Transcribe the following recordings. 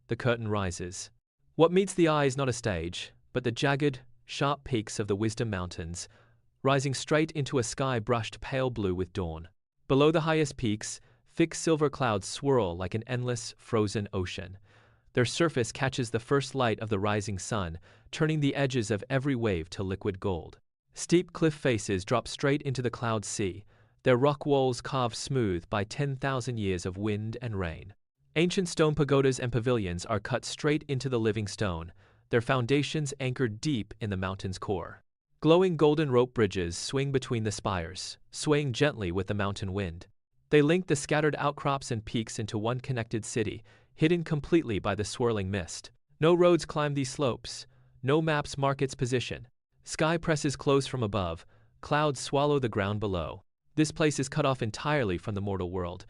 the curtain rises. What meets the eye is not a stage, but the jagged, sharp peaks of the Wisdom Mountains, rising straight into a sky brushed pale blue with dawn. Below the highest peaks, thick silver clouds swirl like an endless, frozen ocean. Their surface catches the first light of the rising sun, turning the edges of every wave to liquid gold. Steep cliff faces drop straight into the cloud sea, their rock walls carved smooth by 10,000 years of wind and rain. Ancient stone pagodas and pavilions are cut straight into the living stone, their foundations anchored deep in the mountain's core. Glowing golden rope bridges swing between the spires, swaying gently with the mountain wind. They link the scattered outcrops and peaks into one connected city, hidden completely by the swirling mist. No roads climb these slopes, no maps mark its position. Sky presses close from above, clouds swallow the ground below. This place is cut off entirely from the mortal world.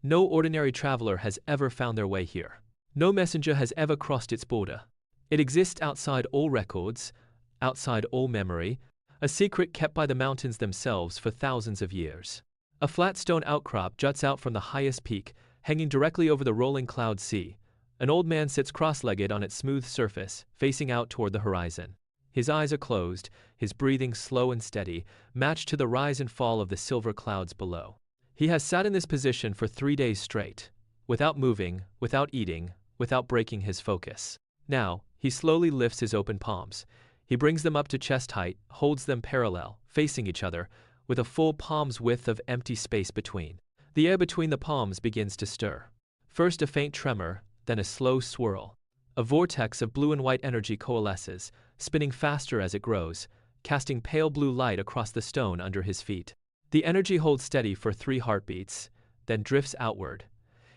No ordinary traveler has ever found their way here. No messenger has ever crossed its border. It exists outside all records, outside all memory, a secret kept by the mountains themselves for thousands of years. A flat stone outcrop juts out from the highest peak, hanging directly over the rolling cloud sea. An old man sits cross-legged on its smooth surface, facing out toward the horizon. His eyes are closed, his breathing slow and steady, matched to the rise and fall of the silver clouds below. He has sat in this position for 3 days straight, without moving, without eating, without breaking his focus. Now, he slowly lifts his open palms. He brings them up to chest height, holds them parallel, facing each other, with a full palm's width of empty space between. The air between the palms begins to stir. First a faint tremor, then a slow swirl. A vortex of blue and white energy coalesces, spinning faster as it grows, casting pale blue light across the stone under his feet. The energy holds steady for 3 heartbeats, then drifts outward.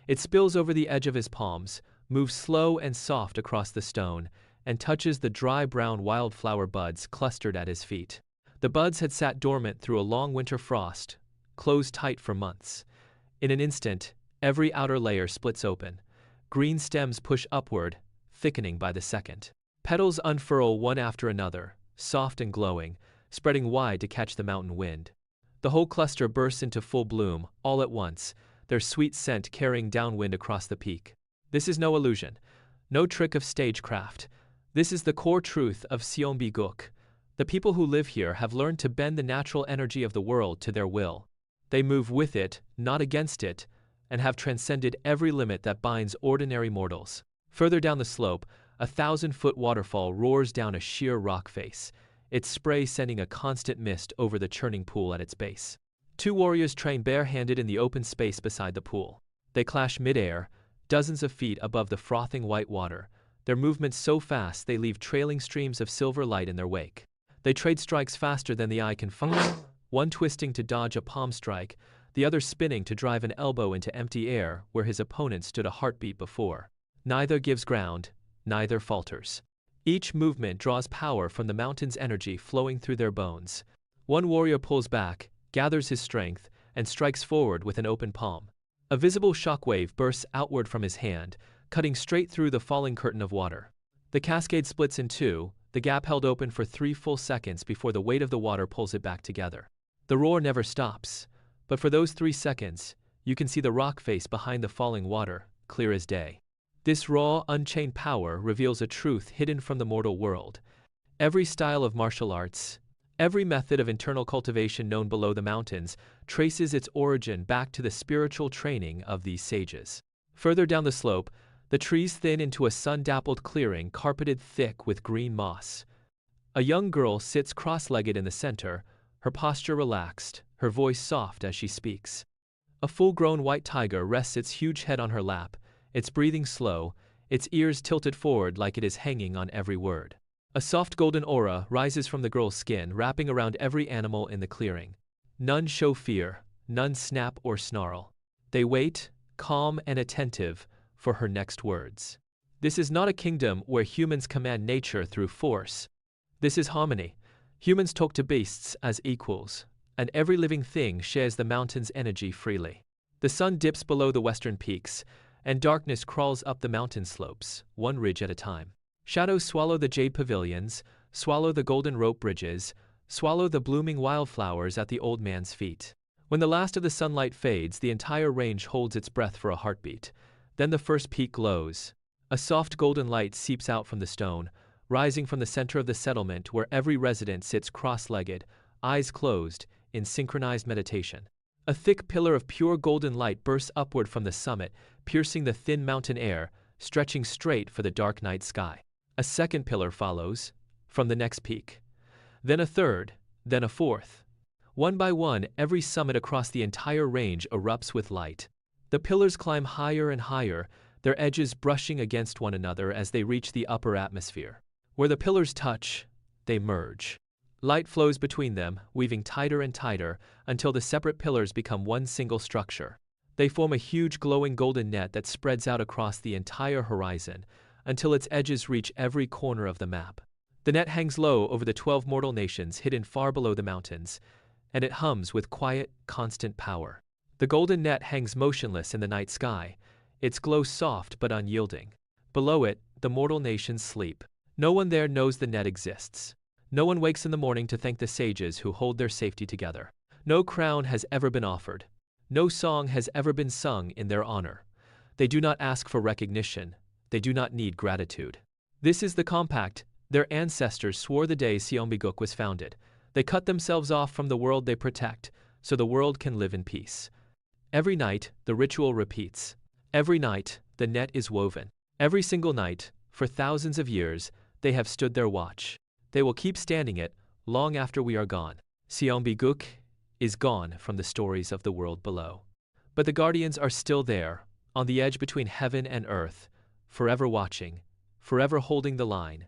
It spills over the edge of his palms, moves slow and soft across the stone, and touches the dry brown wildflower buds clustered at his feet. The buds had sat dormant through a long winter frost, closed tight for months. In an instant, every outer layer splits open. Green stems push upward, thickening by the second. Petals unfurl one after another, soft and glowing, spreading wide to catch the mountain wind. The whole cluster bursts into full bloom, all at once, their sweet scent carrying downwind across the peak. This is no illusion, no trick of stagecraft. This is the core truth of Seonbi guk. The people who live here have learned to bend the natural energy of the world to their will. They move with it, not against it, and have transcended every limit that binds ordinary mortals. Further down the slope, a 1,000-foot waterfall roars down a sheer rock face, its spray sending a constant mist over the churning pool at its base. 2 warriors train barehanded in the open space beside the pool. They clash mid-air, dozens of feet above the frothing white water, their movements so fast they leave trailing streams of silver light in their wake. They trade strikes faster than the eye can function, one twisting to dodge a palm strike, the other spinning to drive an elbow into empty air where his opponent stood a heartbeat before. Neither gives ground, neither falters. Each movement draws power from the mountain's energy flowing through their bones. One warrior pulls back, gathers his strength, and strikes forward with an open palm. A visible shockwave bursts outward from his hand, cutting straight through the falling curtain of water. The cascade splits in 2, the gap held open for 3 full seconds before the weight of the water pulls it back together. The roar never stops, but for those 3 seconds, you can see the rock face behind the falling water, clear as day. This raw, unchained power reveals a truth hidden from the mortal world. Every style of martial arts, every method of internal cultivation known below the mountains traces its origin back to the spiritual training of these sages. Further down the slope, the trees thin into a sun-dappled clearing carpeted thick with green moss. A young girl sits cross-legged in the center, her posture relaxed, her voice soft as she speaks. A full-grown white tiger rests its huge head on her lap, its breathing slow, its ears tilted forward like it is hanging on every word. A soft golden aura rises from the girl's skin, wrapping around every animal in the clearing. None show fear, none snap or snarl. They wait, calm and attentive, for her next words. This is not a kingdom where humans command nature through force. This is harmony. Humans talk to beasts as equals, and every living thing shares the mountain's energy freely. The sun dips below the western peaks, and darkness crawls up the mountain slopes, one ridge at a time. Shadows swallow the jade pavilions, swallow the golden rope bridges, swallow the blooming wildflowers at the old man's feet. When the last of the sunlight fades, the entire range holds its breath for a heartbeat. Then the first peak glows. A soft golden light seeps out from the stone, rising from the center of the settlement where every resident sits cross-legged, eyes closed, in synchronized meditation. A thick pillar of pure golden light bursts upward from the summit, piercing the thin mountain air, stretching straight for the dark night sky. A second pillar follows, from the next peak. Then a third, then a fourth. One by one, every summit across the entire range erupts with light. The pillars climb higher and higher, their edges brushing against one another as they reach the upper atmosphere. Where the pillars touch, they merge. Light flows between them, weaving tighter and tighter, until the separate pillars become one single structure. They form a huge glowing golden net that spreads out across the entire horizon, until its edges reach every corner of the map. The net hangs low over the 12 mortal nations hidden far below the mountains, and it hums with quiet, constant power. The golden net hangs motionless in the night sky, its glow soft but unyielding. Below it, the mortal nations sleep. No one there knows the net exists. No one wakes in the morning to thank the sages who hold their safety together. No crown has ever been offered. No song has ever been sung in their honor. They do not ask for recognition. They do not need gratitude. This is the compact their ancestors swore the day Seonbi guk was founded. They cut themselves off from the world they protect, so the world can live in peace. Every night, the ritual repeats. Every night, the net is woven. Every single night, for thousands of years, they have stood their watch. They will keep standing it long after we are gone. Seonbi guk is gone from the stories of the world below. But the guardians are still there, on the edge between heaven and earth, forever watching, forever holding the line,